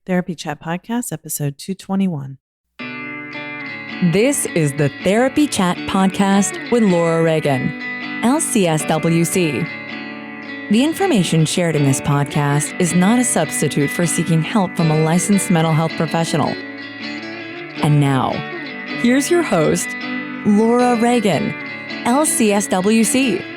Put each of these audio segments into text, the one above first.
Therapy Chat Podcast, episode 221. This is the Therapy Chat Podcast with Laura Reagan, LCSW-C. The information shared in this podcast is not a substitute for seeking help from a licensed mental health professional. And now, here's your host, Laura Reagan, LCSW-C.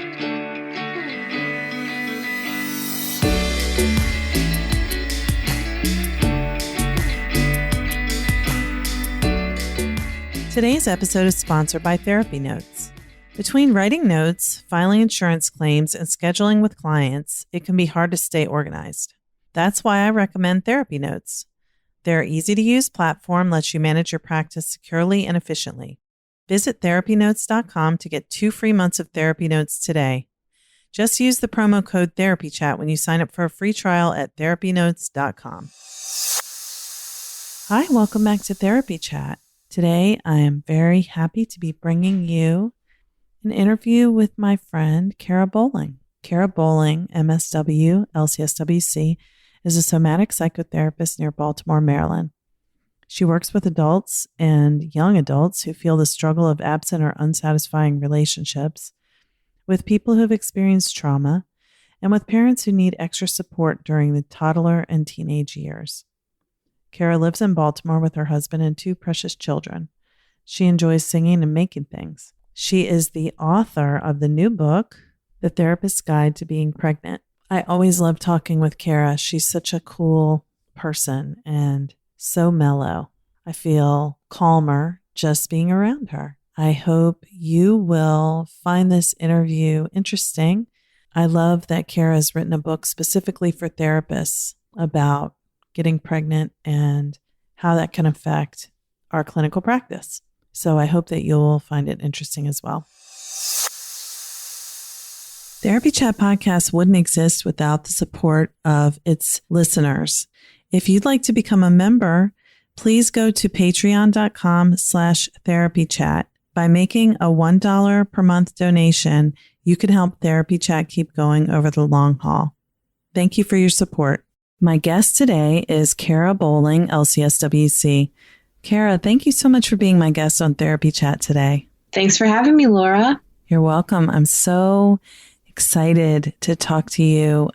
Today's episode is sponsored by Therapy Notes. Between writing notes, filing insurance claims, and scheduling with clients, it can be hard to stay organized. That's why I recommend Therapy Notes. Their easy-to-use platform lets you manage your practice securely and efficiently. Visit therapynotes.com to get 2 free months of Therapy Notes today. Just use the promo code TherapyChat when you sign up for a free trial at therapynotes.com. Hi, welcome back to Therapy Chat. Today, I am very happy to be bringing you an interview with my friend, Kara Bolling. Kara Bolling, MSW, LCSW-C, is a somatic psychotherapist near Baltimore, Maryland. She works with adults and young adults who feel the struggle of absent or unsatisfying relationships, with people who have experienced trauma, and with parents who need extra support during the toddler and teenage years. Kara lives in Baltimore with her husband and 2 precious children. She enjoys singing and making things. She is the author of the new book, The Therapist's Guide to Being Pregnant. I always love talking with Kara. She's such a cool person and so mellow. I feel calmer just being around her. I hope you will find this interview interesting. I love that Kara has written a book specifically for therapists about getting pregnant and how that can affect our clinical practice. So I hope that you'll find it interesting as well. Therapy Chat Podcast wouldn't exist without the support of its listeners. If you'd like to become a member, please go to patreon.com/therapychat. By making a $1 per month donation, you can help Therapy Chat keep going over the long haul. Thank you for your support. My guest today is Kara Bolling, LCSW-C. Kara, thank you so much for being my guest on Therapy Chat today. Thanks for having me, Laura. You're welcome. I'm so excited to talk to you.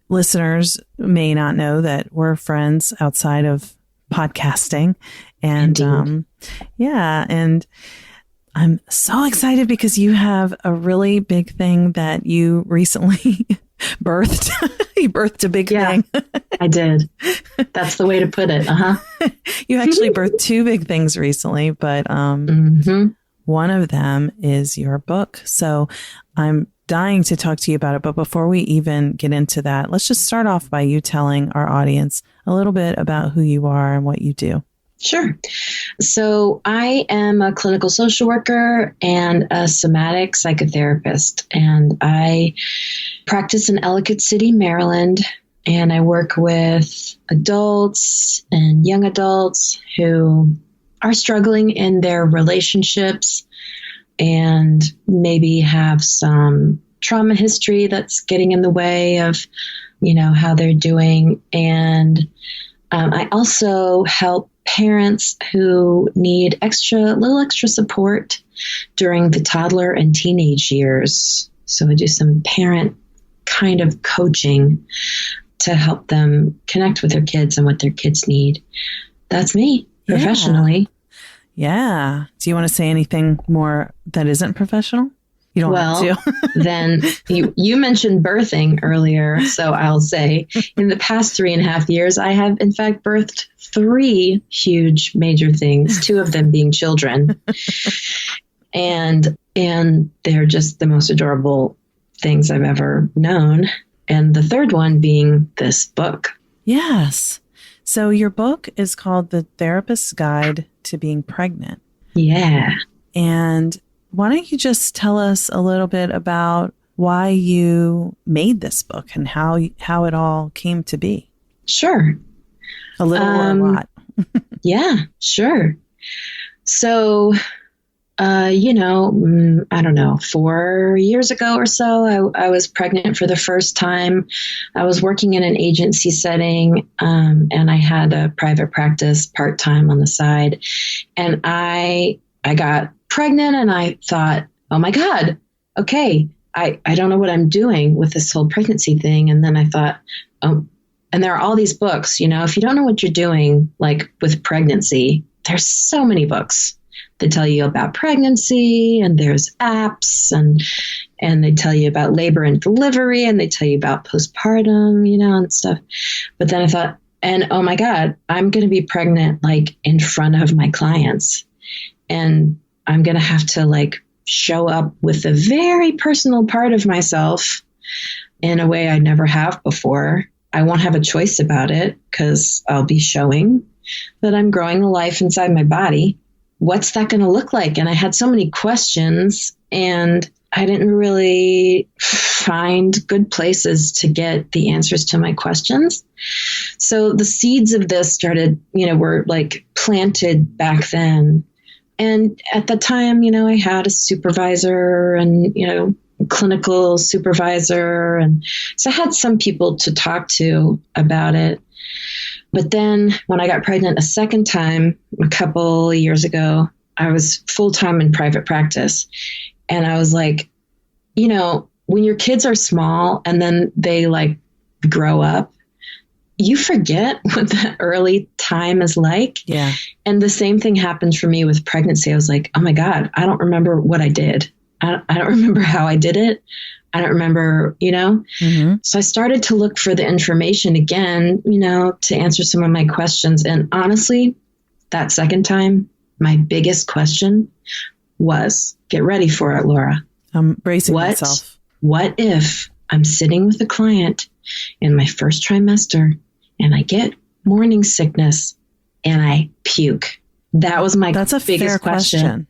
Listeners may not know that we're friends outside of podcasting. And and I'm so excited because you have a really big thing that you recently birthed. You birthed a big thing. I did. That's the way to put it. You actually birthed 2 big things recently, but one of them is your book. So I'm dying to talk to you about it. But before we even get into that, let's just start off by you telling our audience a little bit about who you are and what you do. Sure. So I am a clinical social worker and a somatic psychotherapist, and I practice in Ellicott City, Maryland, and I work with adults and young adults who are struggling in their relationships and maybe have some trauma history that's getting in the way of, how they're doing. And I also help parents who need little extra support during the toddler and teenage years. So I do some parent kind of coaching to help them connect with their kids and what their kids need. That's me professionally. Yeah. Do you want to say anything more that isn't professional? You don't have to. Then you mentioned birthing earlier. So I'll say in the past 3.5 years, I have in fact birthed 3 huge major things, 2 of them being children. And they're just the most adorable things I've ever known. And the 3rd one being this book. Yes. So your book is called The Therapist's Guide to Being Pregnant. Yeah. And why don't you just tell us a little bit about why you made this book and how it all came to be? Sure. A little or a lot. Yeah, sure. So I don't know, 4 years ago or so, I was pregnant for the first time. I was working in an agency setting, and I had a private practice part-time on the side. And I got pregnant and I thought, oh my God, okay, I don't know what I'm doing with this whole pregnancy thing. And then I thought, and there are all these books, if you don't know what you're doing, like with pregnancy, there's so many books that tell you about pregnancy, and there's apps, and they tell you about labor and delivery, and they tell you about postpartum, and stuff. But then I thought, and oh my God, I'm going to be pregnant like in front of my clients, and I'm going to have to like show up with a very personal part of myself in a way I never have before. I won't have a choice about it because I'll be showing that I'm growing a life inside my body. What's that going to look like? And I had so many questions, and I didn't really find good places to get the answers to my questions. So the seeds of this started, were like planted back then. And at the time, I had a supervisor and, clinical supervisor. And so I had some people to talk to about it. But then when I got pregnant a second time, a couple of years ago, I was full-time in private practice. And I was like, when your kids are small and then they like grow up, you forget what that early time is like. Yeah. And the same thing happened for me with pregnancy. I was like, oh my God, I don't remember what I did. I don't remember how I did it. I don't remember, Mm-hmm. So I started to look for the information again, to answer some of my questions. And honestly, that second time, my biggest question was, get ready for it, Laura. I'm bracing myself. What if I'm sitting with a client in my first trimester and I get morning sickness and I puke? That was my That's a biggest fair question.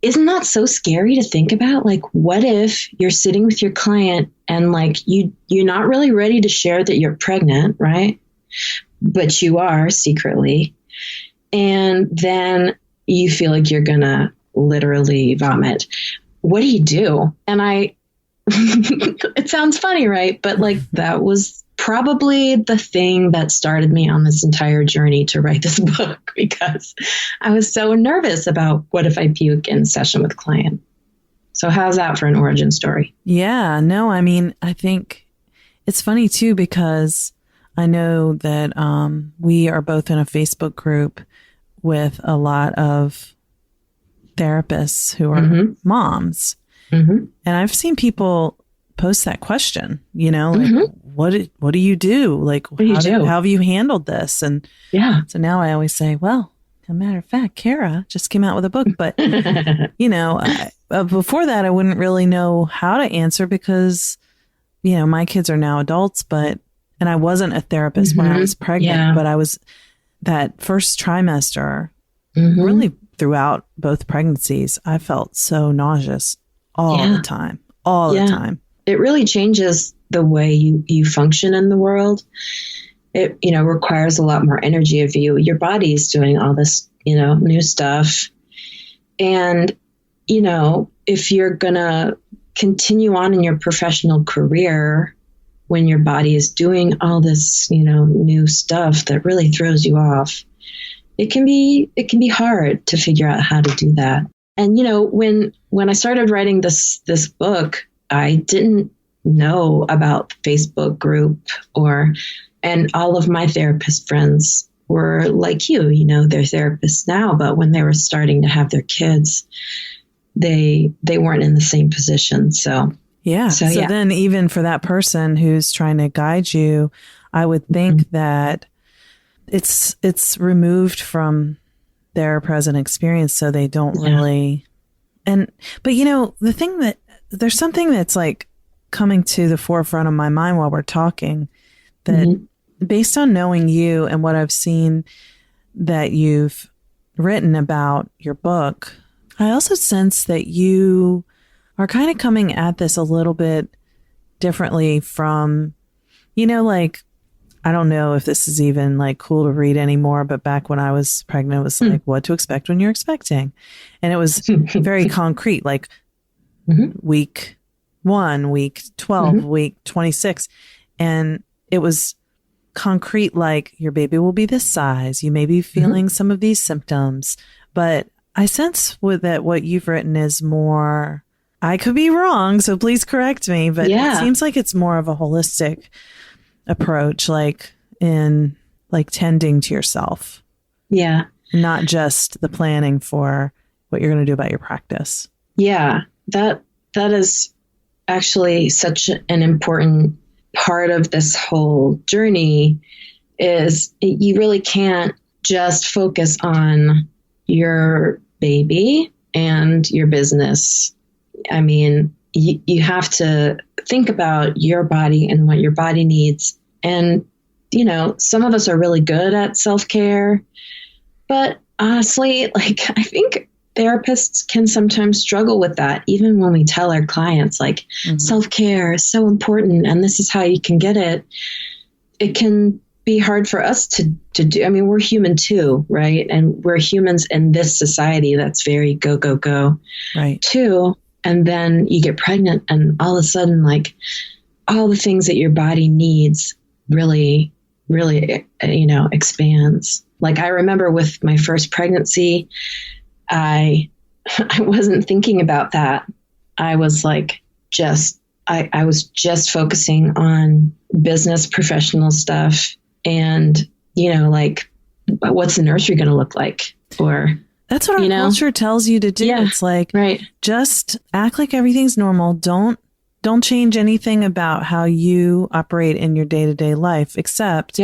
Isn't that so scary to think about? Like, what if you're sitting with your client and like you're not really ready to share that you're pregnant, right? But you are secretly. And then you feel like you're going to literally vomit. What do you do? And it sounds funny, right? But like that was probably the thing that started me on this entire journey to write this book, because I was so nervous about what if I puke in session with client. So how's that for an origin story? Yeah, no, I mean, I think it's funny too, because I know that we are both in a Facebook group with a lot of therapists who are Mm-hmm. moms. Mm-hmm. And I've seen people post that question, like, Mm-hmm. what do you do? Like, how have you handled this? And yeah. So now I always say, well, as a matter of fact, Kara just came out with a book, but before that, I wouldn't really know how to answer because, my kids are now adults, and I wasn't a therapist when I was pregnant, but I was that first trimester, really throughout both pregnancies, I felt so nauseous all the time, the time. It really changes the way you function in the world. It, requires a lot more energy of you. Your body is doing all this, new stuff. And, if you're going to continue on in your professional career when your body is doing all this, new stuff that really throws you off, it can be hard to figure out how to do that. And, when I started writing this book, I didn't know about Facebook group and all of my therapist friends were like you, they're therapists now, but when they were starting to have their kids, they weren't in the same position. So then even for that person who's trying to guide you, I would think that it's removed from their present experience. So they don't really, but the thing that there's something that's like coming to the forefront of my mind while we're talking that based on knowing you and what I've seen that you've written about your book, I also sense that you are kind of coming at this a little bit differently from, like I don't know if this is even like cool to read anymore, but back when I was pregnant, it was like what to expect when you're expecting. And it was very concrete, like week 1, week 12, week 26. And it was concrete, like your baby will be this size. You may be feeling some of these symptoms, but I sense with that what you've written is more, I could be wrong, so please correct me, but it seems like it's more of a holistic approach, like in like tending to yourself. Yeah. Not just the planning for what you're going to do about your practice. Yeah. That is actually such an important part of this whole journey is you really can't just focus on your baby and your business. I mean, you have to think about your body and what your body needs. And, you know, some of us are really good at self-care, but honestly, like, I think therapists can sometimes struggle with that. Even when we tell our clients, like, self-care is so important and this is how you can get it. It can be hard for us to do. I mean, we're human too, right? And we're humans in this society that's very go, go, go, right, too. And then you get pregnant and all of a sudden, like, all the things that your body needs really, really, you know, expands. Like, I remember with my first pregnancy, I wasn't thinking about that. I was like, I was just focusing on business, professional stuff. And, you know, like, what's the nursery going to look like? Or that's what our culture tells you to do. Yeah, it's like, right. Just act like everything's normal. Don't change anything about how you operate in your day-to-day life, except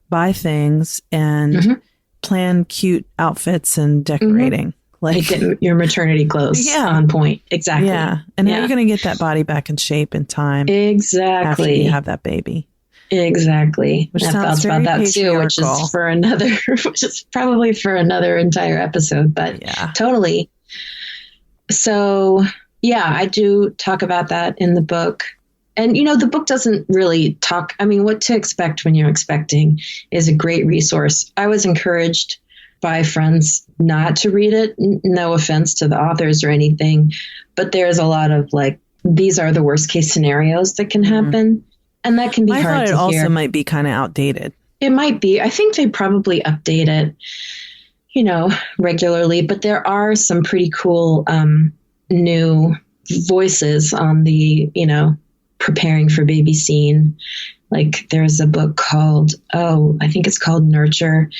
buy things and plan cute outfits and decorating. Like get your maternity clothes on point. Exactly. Yeah. And how are you going to get that body back in shape in time? Exactly. After you have that baby. Exactly. Which I have sounds thoughts about that too, which is probably for another entire episode, but totally. So yeah, I do talk about that in the book. And, you know, the book doesn't really talk. I mean, what to expect when you're expecting is a great resource. I was encouraged by friends not to read it. No offense to the authors or anything, but there's a lot of like, these are the worst case scenarios that can happen. And that can be hard to hear. I thought it also might be kind of outdated. It might be. I think they probably update it, you know, regularly, but there are some pretty cool new voices on the, you know, preparing for baby scene. Like there's a book called, I think it's called Nurture.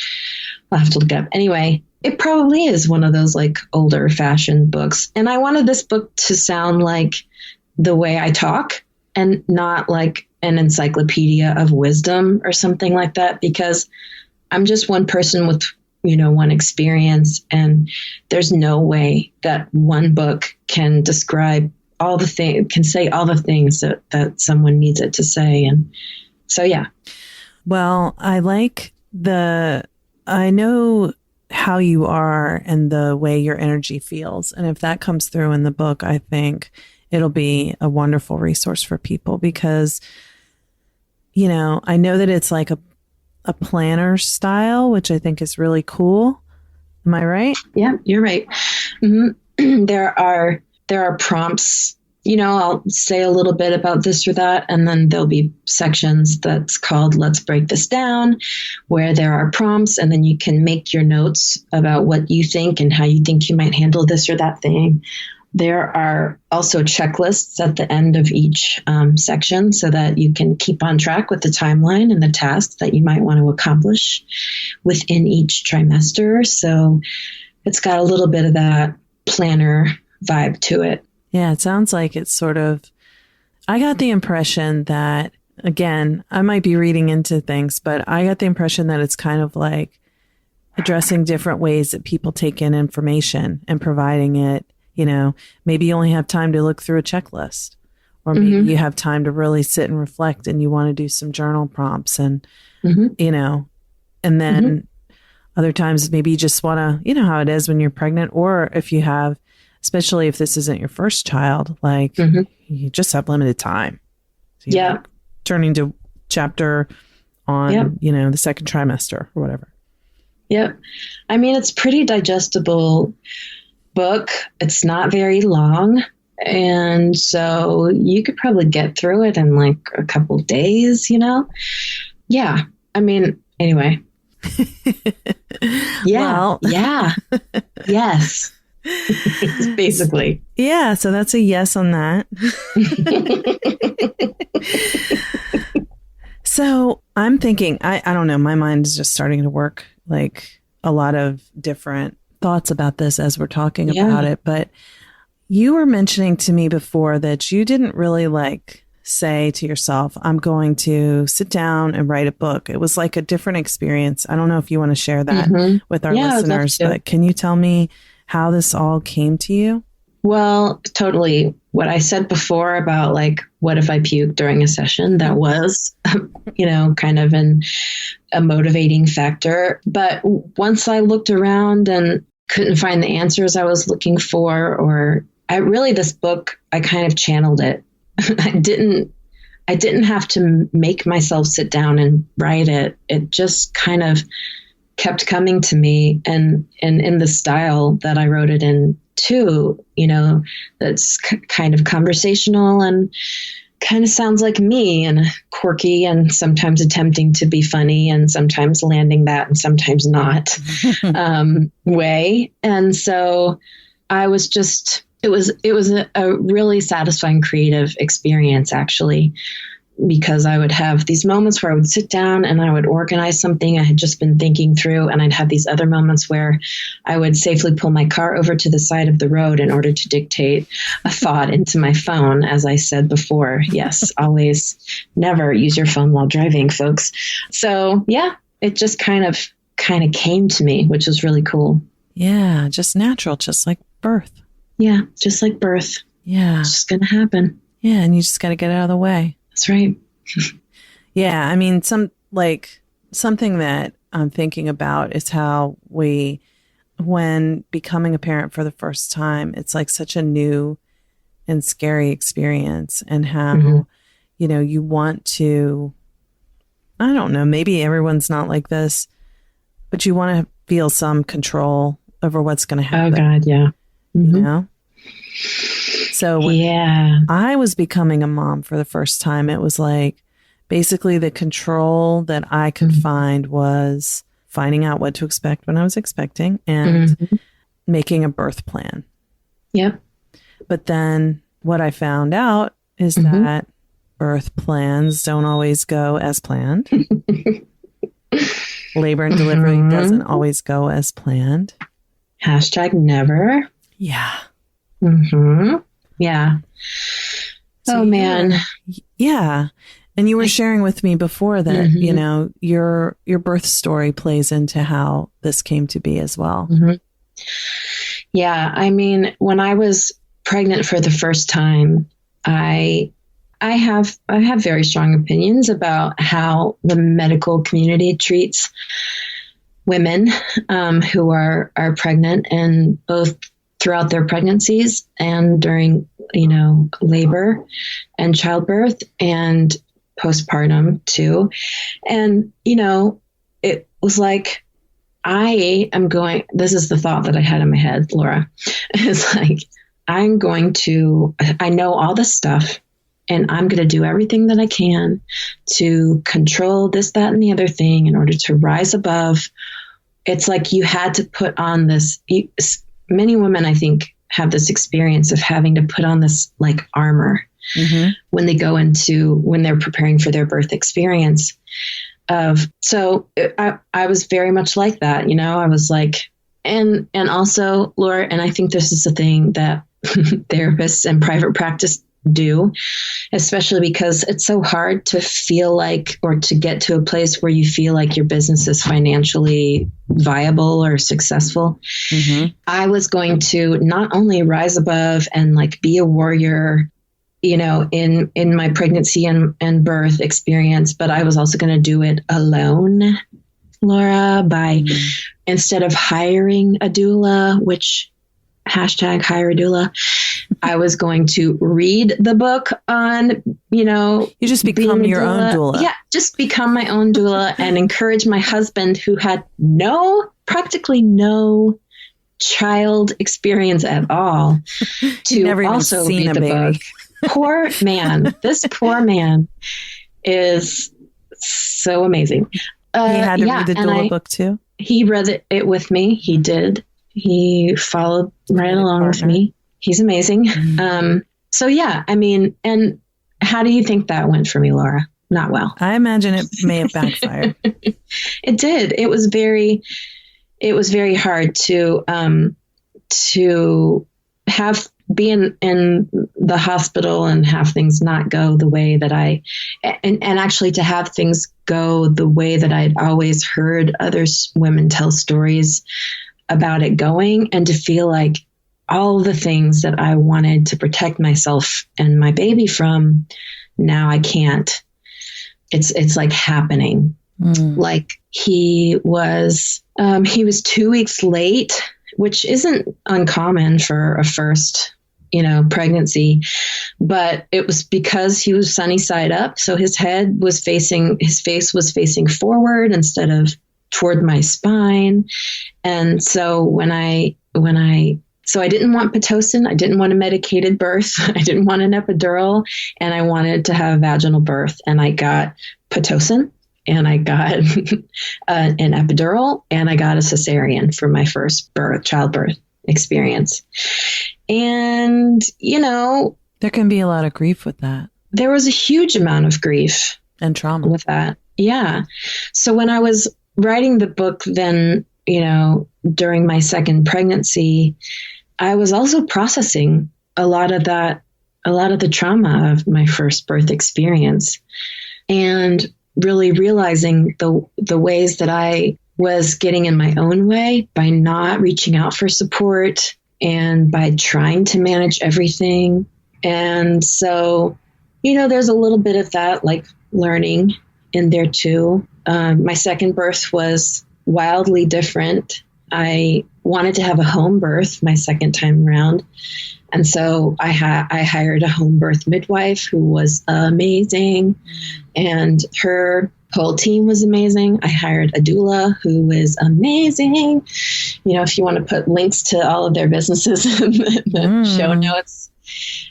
I'll have to look it up. Anyway, it probably is one of those like older fashioned books. And I wanted this book to sound like the way I talk and not like an encyclopedia of wisdom or something like that, because I'm just one person with, you know, one experience, and there's no way that one book can describe all the things, can say all the things that someone needs it to say. And so, yeah. Well, I know how you are and the way your energy feels. And if that comes through in the book, I think it'll be a wonderful resource for people because, you know, I know that it's like a planner style, which I think is really cool. Am I right? Yeah, you're right. Mm-hmm. There are prompts, you know, I'll say a little bit about this or that, and then there'll be sections that's called Let's Break This Down, where there are prompts, and then you can make your notes about what you think and how you think you might handle this or that thing. There are also checklists at the end of each section so that you can keep on track with the timeline and the tasks that you might want to accomplish within each trimester. So it's got a little bit of that planner vibe to it. Yeah, it sounds like it's sort of, I got the impression that, again, I might be reading into things, but I got the impression that it's kind of like addressing different ways that people take in information and providing it. You know, maybe you only have time to look through a checklist, or maybe you have time to really sit and reflect and you want to do some journal prompts and, you know, and then other times maybe you just want to, you know how it is when you're pregnant, or if you have, especially if this isn't your first child, like you just have limited time. So like turning to chapter on, the second trimester or whatever. Yep. I mean, it's pretty digestible book. It's not very long. And so you could probably get through it in like a couple days, Yeah. I mean, anyway. Yeah. Well. Yeah. Yes. Basically. Yeah. So that's a yes on that. So I'm thinking, I don't know, my mind is just starting to work like a lot of different thoughts about this as we're talking about it. But you were mentioning to me before that you didn't really say to yourself, I'm going to sit down and write a book. It was like a different experience. I don't know if you want to share that with our listeners, but can you tell me how this all came to you? Well, totally. What I said before about what if I puked during a session, that was, kind of a motivating factor. But once I looked around and couldn't find the answers I was looking for, this book, I kind of channeled it. I didn't have to make myself sit down and write it. It just kind of kept coming to me, and in the style that I wrote it in too, that's kind of conversational and kind of sounds like me, and quirky, and sometimes attempting to be funny, and sometimes landing that and sometimes not way. And so I was just, it was a really satisfying creative experience, actually, because I would have these moments where I would sit down and I would organize something I had just been thinking through. And I'd have these other moments where I would safely pull my car over to the side of the road in order to dictate a thought into my phone. As I said before, yes, always never use your phone while driving, folks. So yeah, it just kind of came to me, which was really cool. Yeah. Just natural, just like birth. Yeah. Just like birth. Yeah. It's just going to happen. Yeah. And you just got to get it out of the way. That's right. Yeah. I mean, something that I'm thinking about is how when becoming a parent for the first time, it's like such a new and scary experience, and how, you want to, I don't know, maybe everyone's not like this, but you want to feel some control over what's going to happen. Oh God. Yeah. So when I was becoming a mom for the first time, it was like basically the control that I could find was finding out what to expect when I was expecting and making a birth plan. Yep. But then what I found out is that birth plans don't always go as planned. Labor and delivery doesn't always go as planned. #never. Yeah. Yeah. So oh man. Yeah. And you were sharing with me before that, your birth story plays into how this came to be as well. Yeah. I mean, when I was pregnant for the first time, I have very strong opinions about how the medical community treats women who are pregnant, and both throughout their pregnancies and during, labor and childbirth and postpartum too. And, it was like, this is the thought that I had in my head, Laura. It's like, I know all this stuff, and I'm going to do everything that I can to control this, that, and the other thing in order to rise above. It's like you had to put on this. Many women, I think, have this experience of having to put on this armor when they're preparing for their birth experience. So I was very much like that, I was like, and also, Laura, and I think this is the thing that therapists and private practice do, especially because it's so hard to feel like, or to get to a place where you feel like your business is financially viable or successful. I was going to not only rise above and be a warrior, in my pregnancy and birth experience, but I was also going to do it alone, Laura, by instead of hiring a doula, which #hire a doula, I was going to read the book on, You just become your own doula. Yeah, just become my own doula and encourage my husband, who had practically no child experience at all, to also read the book. Poor man. This poor man is so amazing. He had to read the doula book too? He read it with me. He did. He followed right along with me. He's amazing. Mm-hmm. So yeah, I mean, and how do you think that went for me, Laura? Not well. I imagine it may have backfired. It did. It was very hard to be in the hospital and have things not go the way that and actually to have things go the way that I'd always heard other women tell stories about it going, and to feel like all the things that I wanted to protect myself and my baby from, now I can't. It's like happening. Like he was 2 weeks late, which isn't uncommon for a first, pregnancy, but it was because he was sunny side up. So his face was facing forward instead of toward my spine. And so so I didn't want Pitocin. I didn't want a medicated birth. I didn't want an epidural, and I wanted to have a vaginal birth. And I got Pitocin, and I got an epidural, and I got a cesarean for my first childbirth experience. And, there can be a lot of grief with that. There was a huge amount of grief and trauma with that. Yeah. So when I was writing the book, then, during my second pregnancy, I was also processing a lot of the trauma of my first birth experience, and really realizing the ways that I was getting in my own way by not reaching out for support and by trying to manage everything. And so, there's a little bit of that, like, learning in there too. My second birth was wildly different. I wanted to have a home birth my second time around. And so I hired a home birth midwife who was amazing, and her whole team was amazing. I hired a doula who is amazing. If you want to put links to all of their businesses in the show notes.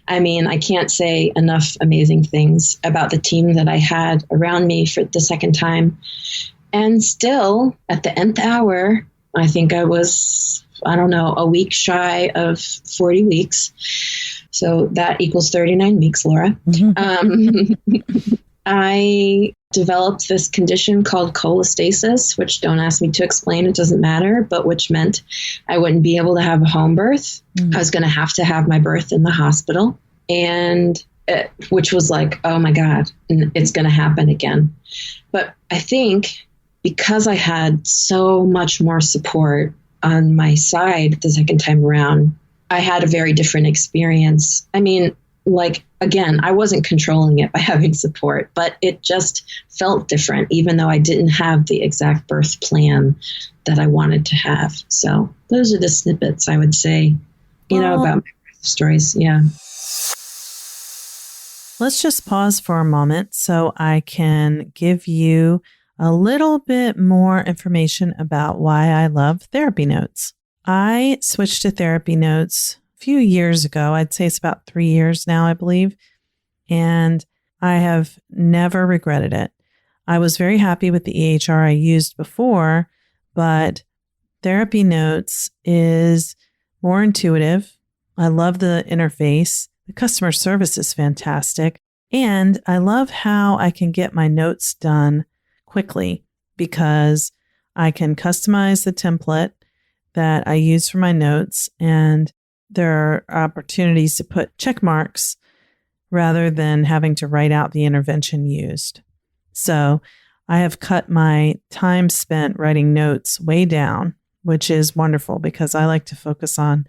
I mean, I can't say enough amazing things about the team that I had around me for the second time. And still, at the nth hour, I think I was, a week shy of 40 weeks. So that equals 39 weeks, Laura. I developed this condition called cholestasis, which, don't ask me to explain, it doesn't matter, but which meant I wouldn't be able to have a home birth. I was going to have my birth in the hospital, which was like, oh my God, it's going to happen again. But I think because I had so much more support on my side the second time around, I had a very different experience. I mean, again, I wasn't controlling it by having support, but it just felt different, even though I didn't have the exact birth plan that I wanted to have. So those are the snippets I would say, about my birth stories. Yeah. Let's just pause for a moment so I can give you a little bit more information about why I love therapy notes. I switched to therapy notes a few years ago. I'd say it's about 3 years now, I believe. And I have never regretted it. I was very happy with the EHR I used before, but therapy notes is more intuitive. I love the interface. The customer service is fantastic. And I love how I can get my notes done quickly because I can customize the template that I use for my notes, and there are opportunities to put check marks rather than having to write out the intervention used. So I have cut my time spent writing notes way down, which is wonderful because I like to focus on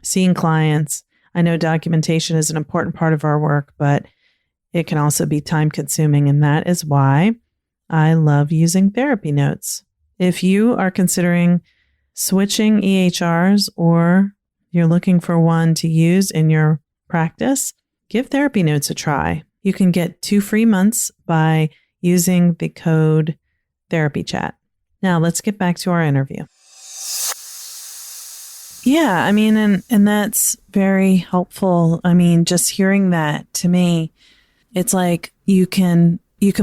seeing clients. I know documentation is an important part of our work, but it can also be time consuming, and that is why I love using therapy notes. If you are considering switching EHRs or you're looking for one to use in your practice, give Therapy Notes a try. You can get 2 free months by using the code TherapyChat. Now let's get back to our interview. Yeah, I mean, and that's very helpful. I mean, just hearing that, to me, it's like you can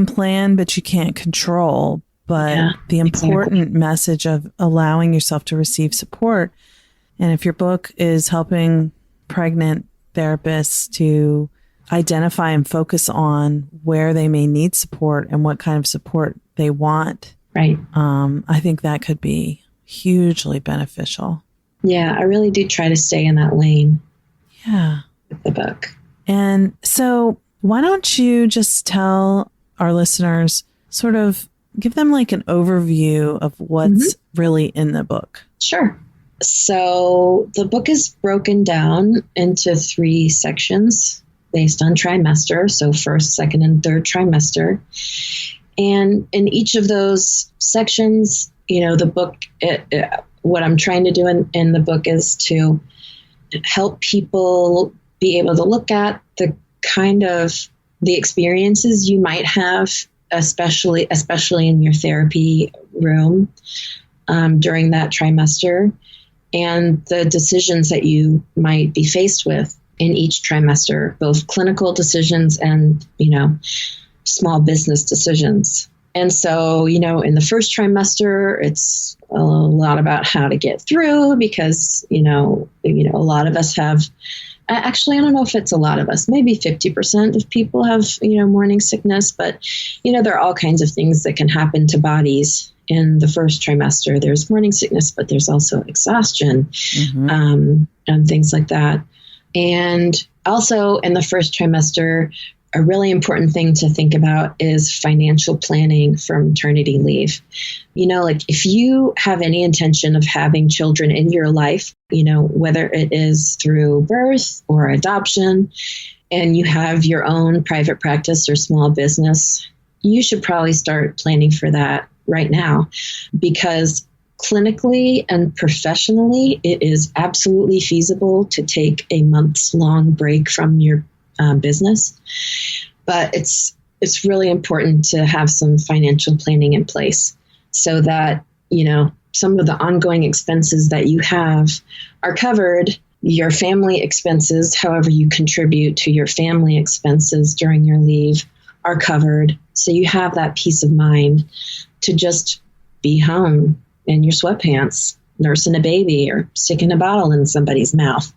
plan, but you can't control. But the important message of allowing yourself to receive support. And if your book is helping pregnant therapists to identify and focus on where they may need support and what kind of support they want, right? I think that could be hugely beneficial. Yeah, I really do try to stay in that lane. Yeah. With the book. And so why don't you just tell our listeners, sort of give them like an overview of what's really in the book? Sure. So the book is broken down into 3 sections based on trimester. So first, second, and third trimester. And in each of those sections, the book, what I'm trying to do in the book is to help people be able to look at the kind of the experiences you might have, especially in your therapy room during that trimester, and the decisions that you might be faced with in each trimester, both clinical decisions and, small business decisions. And so, in the first trimester, it's a lot about how to get through because, a lot of us have, actually, I don't know if it's a lot of us, maybe 50% of people have, morning sickness, but, there are all kinds of things that can happen to bodies in the first trimester. There's morning sickness, but there's also exhaustion and things like that. And also in the first trimester, a really important thing to think about is financial planning for maternity leave. Like if you have any intention of having children in your life, whether it is through birth or adoption, and you have your own private practice or small business, you should probably start planning for that right now, because clinically and professionally, it is absolutely feasible to take a months-long break from your business. But it's really important to have some financial planning in place so that, some of the ongoing expenses that you have are covered. Your family expenses, however you contribute to your family expenses during your leave, are covered. So you have that peace of mind to just be home in your sweatpants, nursing a baby or sticking a bottle in somebody's mouth.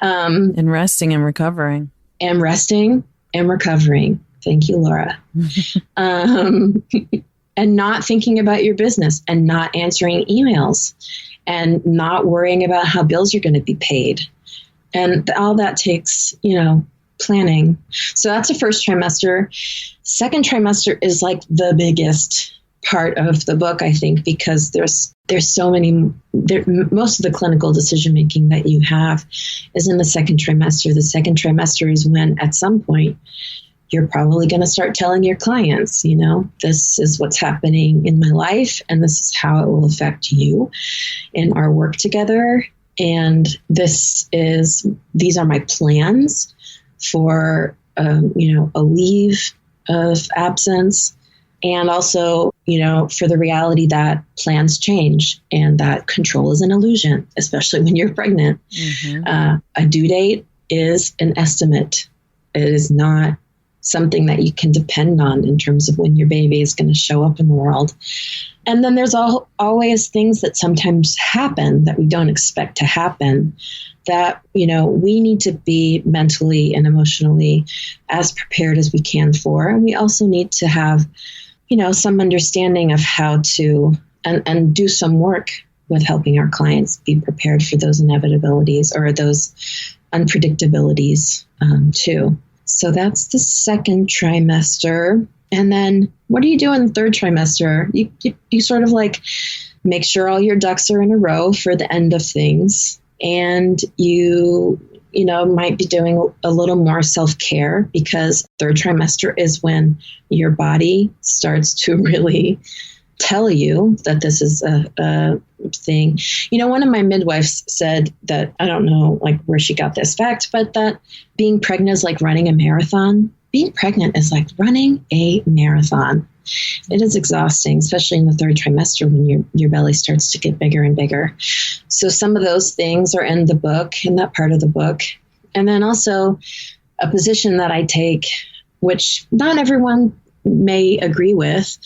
And resting and recovering. And resting and recovering. Thank you, Laura. And not thinking about your business and not answering emails and not worrying about how bills are going to be paid. And all that takes, planning. So that's the first trimester. Second trimester is like the biggest part of the book, I think, because there's so many, most of the clinical decision making that you have is in the second trimester. The second trimester is when at some point you're probably going to start telling your clients, this is what's happening in my life and this is how it will affect you in our work together. And these are my plans for, a leave of absence. And also, for the reality that plans change and that control is an illusion, especially when you're pregnant. A due date is an estimate. It is not something that you can depend on in terms of when your baby is going to show up in the world. And then there's always things that sometimes happen that we don't expect to happen that, we need to be mentally and emotionally as prepared as we can for. And we also need to have some understanding of how to and do some work with helping our clients be prepared for those inevitabilities or those unpredictabilities too. So that's the second trimester. And then what do you do in the third trimester? You sort of like make sure all your ducks are in a row for the end of things. And you might be doing a little more self-care, because third trimester is when your body starts to really tell you that this is a thing. One of my midwives said that, I don't know like where she got this fact, but that being pregnant is like running a marathon. Being pregnant is like running a marathon. It is exhausting, especially in the third trimester when your belly starts to get bigger and bigger. So some of those things are in the book, in that part of the book. And then also a position that I take, which not everyone may agree with,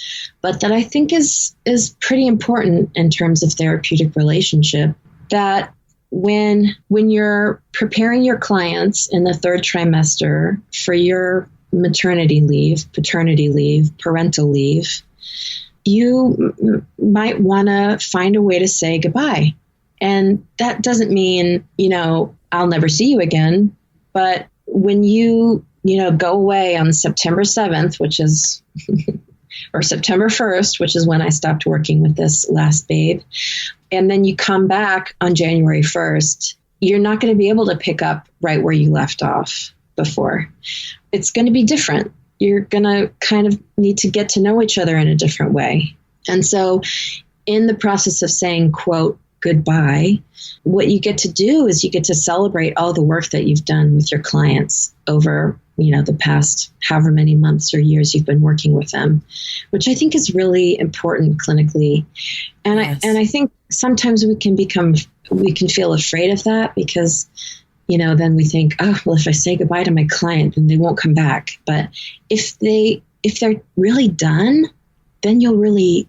but that I think is pretty important in terms of therapeutic relationship, that when you're preparing your clients in the third trimester for your maternity leave, paternity leave, parental leave, you might want to find a way to say goodbye. And that doesn't mean, I'll never see you again. But when you go away on September 7th, which is, or September 1st, which is when I stopped working with this last babe, and then you come back on January 1st, you're not going to be able to pick up right where you left off before. It's going to be different. You're going to kind of need to get to know each other in a different way. And so in the process of saying, quote, goodbye, what you get to do is you get to celebrate all the work that you've done with your clients over, the past however many months or years you've been working with them, which I think is really important clinically. And yes. I think sometimes we can feel afraid of that because, then we think, oh, well, if I say goodbye to my client, then they won't come back. But if they're really done, then you'll really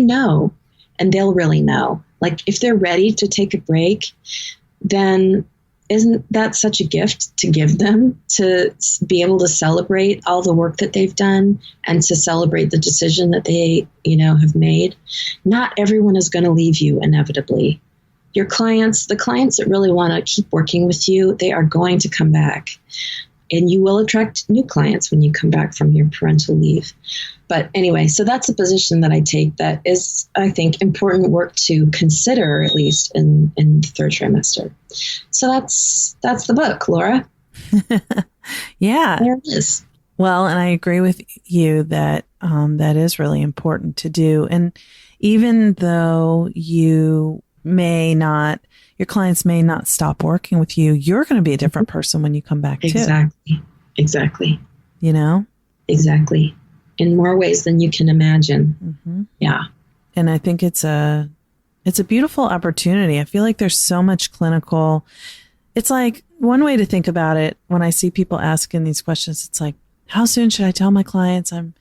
know, and they'll really know. Like if they're ready to take a break, then isn't that such a gift to give them, to be able to celebrate all the work that they've done and to celebrate the decision that they, have made? Not everyone is going to leave you inevitably. Your clients, the clients that really want to keep working with you, they are going to come back. And you will attract new clients when you come back from your parental leave. But anyway, so that's a position that I take that is, I think, important work to consider, at least in the third trimester. So that's the book, Laura. Yeah. There it is. Well, and I agree with you that that is really important to do. And even though your clients may not stop working with you, you're going to be a different person when you come back too. Exactly. Exactly. In more ways than you can imagine. Mm-hmm. Yeah. And I think it's a beautiful opportunity. I feel like there's so much clinical. It's like one way to think about it when I see people asking these questions, it's like, how soon should I tell my clients I'm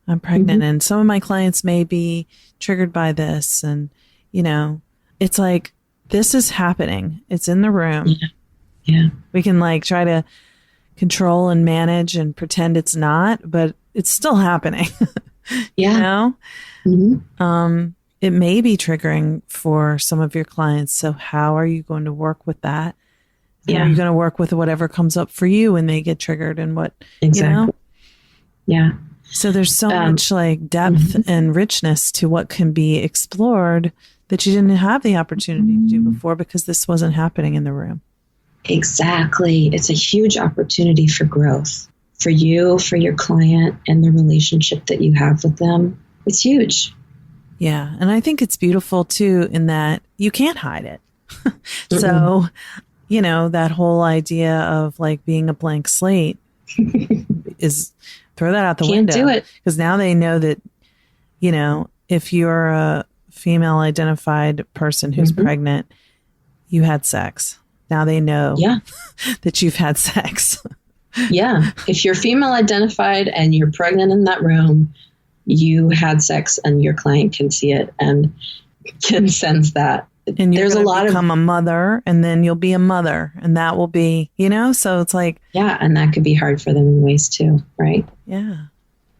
pregnant? Mm-hmm. And some of my clients may be triggered by this. And, it's like, this is happening. It's in the room. Yeah. We can try to control and manage and pretend it's not, but it's still happening. Yeah. Mm-hmm. It may be triggering for some of your clients. So how are you going to work with that? Yeah. How are you going to work with whatever comes up for you when they get triggered and what, exactly. Yeah. So there's so much depth and richness to what can be explored that you didn't have the opportunity to do before because this wasn't happening in the room. Exactly. It's a huge opportunity for growth for you, for your client, and the relationship that you have with them. It's huge. Yeah. And I think it's beautiful too, in that you can't hide it. So, that whole idea of being a blank slate is throw that out the window. Can't do it. Because now they know that, if you're a female identified person who's pregnant, you had sex. Now they know that you've had sex. Yeah. If you're female identified and you're pregnant in that room, you had sex and your client can see it and can sense that. And there's a lot become a mother, and then you'll be a mother, and that will be, so it's like. Yeah. And that could be hard for them in ways too. Right. Yeah.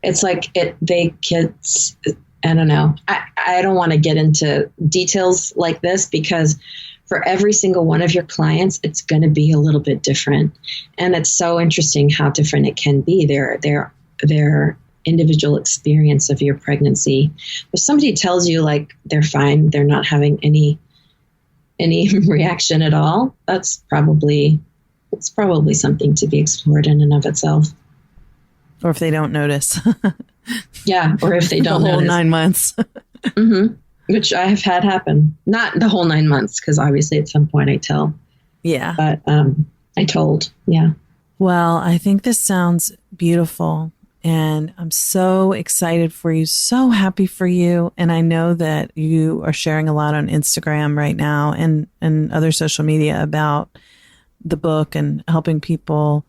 It's like I don't know. I don't want to get into details like this because for every single one of your clients, it's going to be a little bit different. And it's so interesting how different it can be. Their individual experience of your pregnancy. If somebody tells you they're fine, they're not having any reaction at all, it's probably something to be explored in and of itself. Or if they don't notice. Yeah, or if they don't the whole notice. 9 months. Mm-hmm. which I have had happen. Not the whole 9 months, because obviously at some point I tell. Yeah. But I told. Yeah. Well, I think this sounds beautiful. And I'm so excited for you, so happy for you. And I know that you are sharing a lot on Instagram right now and other social media about the book and helping people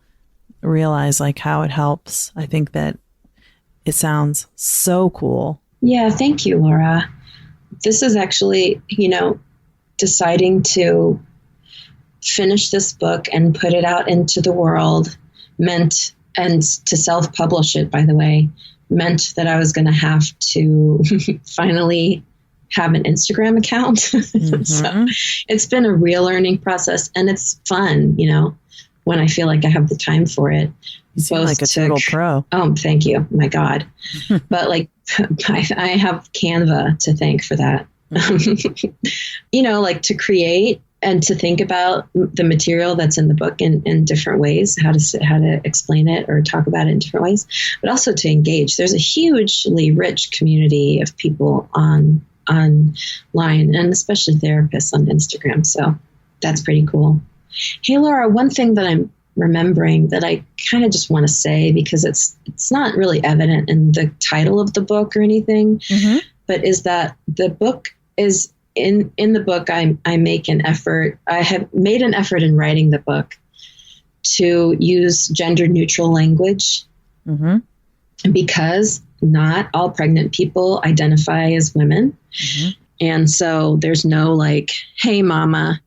realize like how it helps. I think that it sounds so cool. Yeah, thank you, Laura. This is actually, deciding to finish this book and put it out into the world meant, and to self-publish it, by the way, meant that I was going to have to finally have an Instagram account. Mm-hmm. So it's been a real learning process, and it's fun, when I feel like I have the time for it. You seem like a total pro. Oh, thank you. My God. But I have Canva to thank for that. To create and to think about the material that's in the book in different ways, how to explain it or talk about it in different ways, but also to engage. There's a hugely rich community of people online, and especially therapists on Instagram. So that's pretty cool. Hey, Laura, one thing that I'm remembering that I kind of just want to say, because it's not really evident in the title of the book or anything, but is that the book is in the book, I make an effort. I have made an effort in writing the book to use gender neutral language, because not all pregnant people identify as women. And so there's no hey mama,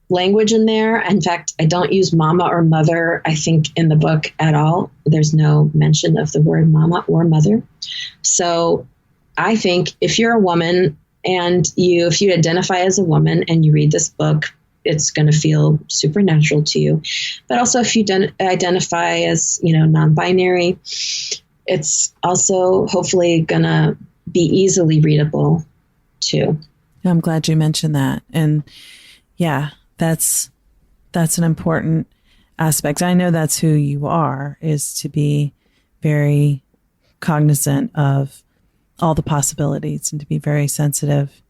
language in there. In fact, I don't use mama or mother, I think, in the book at all. There's no mention of the word mama or mother. So I think if you're a woman, and if you identify as a woman and you read this book, it's going to feel supernatural to you. But also if you identify as, non-binary, it's also hopefully going to be easily readable too. I'm glad you mentioned that. And yeah, that's an important aspect. I know that's who you are, is to be very cognizant of all the possibilities and to be very sensitive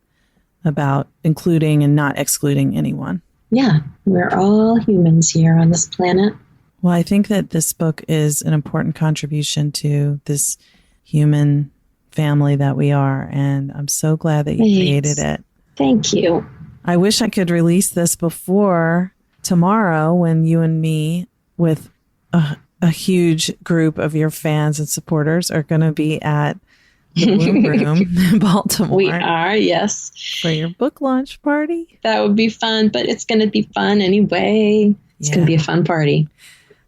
about including and not excluding anyone. Yeah, we're all humans here on this planet. Well, I think that this book is an important contribution to this human family that we are, and I'm so glad that you created it. Thank you. I wish I could release this before tomorrow, when you and me, with a huge group of your fans and supporters, are going to be at the Bloom Room in Baltimore. We are, yes. For your book launch party. That would be fun, but it's going to be fun anyway. It's going to be a fun party.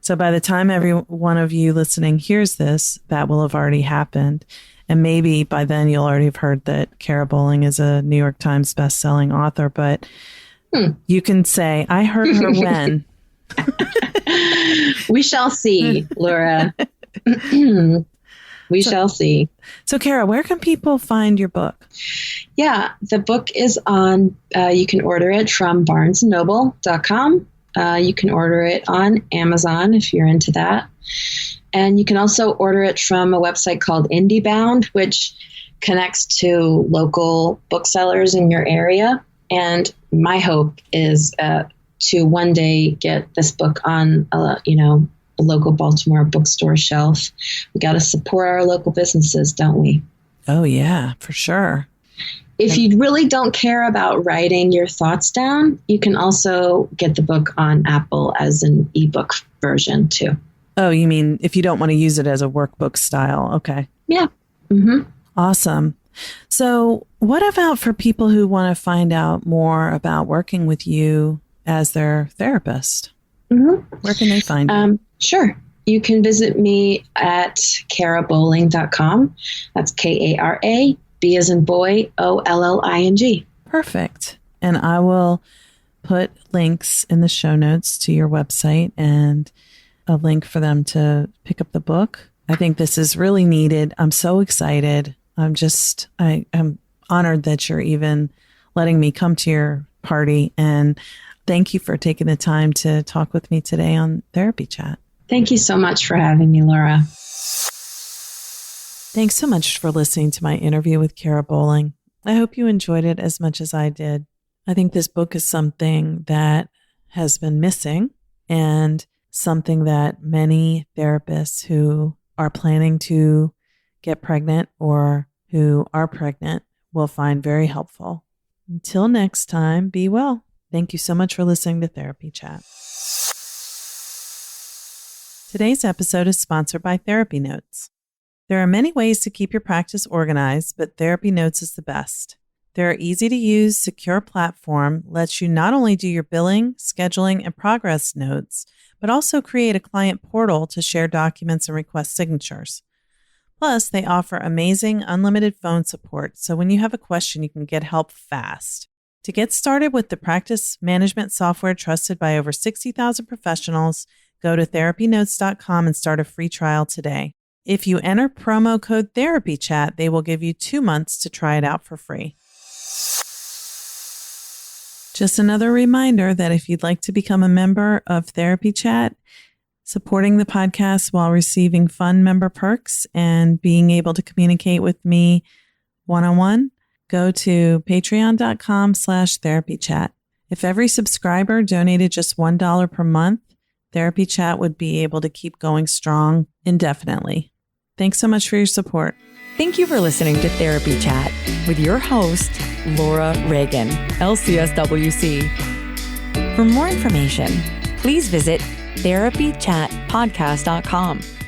So by the time every one of you listening hears this, that will have already happened. And maybe by then you'll already have heard that Kara Bolling is a New York Times bestselling author, but you can say, I heard her when. We shall see, Laura. We shall see. So, Kara, where can people find your book? Yeah, the book is on, you can order it from barnesandnoble.com. You can order it on Amazon if you're into that. And you can also order it from a website called IndieBound, which connects to local booksellers in your area. And my hope is to one day get this book on, a local Baltimore bookstore shelf. We got to support our local businesses, don't we? Oh, yeah, for sure. If you really don't care about writing your thoughts down, you can also get the book on Apple as an ebook version too. Oh, you mean if you don't want to use it as a workbook style? Okay. Yeah. Awesome. So what about for people who want to find out more about working with you as their therapist? Where can they find you? Sure. You can visit me at karabolling.com. That's Kara, B as in boy, Olling. Perfect. And I will put links in the show notes to your website and a link for them to pick up the book. I think this is really needed. I'm so excited. I'm honored that you're even letting me come to your party. And thank you for taking the time to talk with me today on Therapy Chat. Thank you so much for having me, Laura. Thanks so much for listening to my interview with Kara Bolling. I hope you enjoyed it as much as I did. I think this book is something that has been missing and something that many therapists who are planning to get pregnant or who are pregnant will find very helpful. Until next time, be well. Thank you so much for listening to Therapy Chat. Today's episode is sponsored by Therapy Notes. There are many ways to keep your practice organized, but Therapy Notes is the best. Their easy-to-use, secure platform lets you not only do your billing, scheduling, and progress notes, but also create a client portal to share documents and request signatures. Plus, they offer amazing unlimited phone support, so when you have a question, you can get help fast. To get started with the practice management software trusted by over 60,000 professionals, go to therapynotes.com and start a free trial today. If you enter promo code TherapyChat, they will give you 2 months to try it out for free. Just another reminder that if you'd like to become a member of Therapy Chat, supporting the podcast while receiving fun member perks and being able to communicate with me one-on-one, go to patreon.com/therapychat. If every subscriber donated just $1 per month, Therapy Chat would be able to keep going strong indefinitely. Thanks so much for your support. Thank you for listening to Therapy Chat with your host, Laura Reagan, LCSW-C. For more information, please visit therapychatpodcast.com.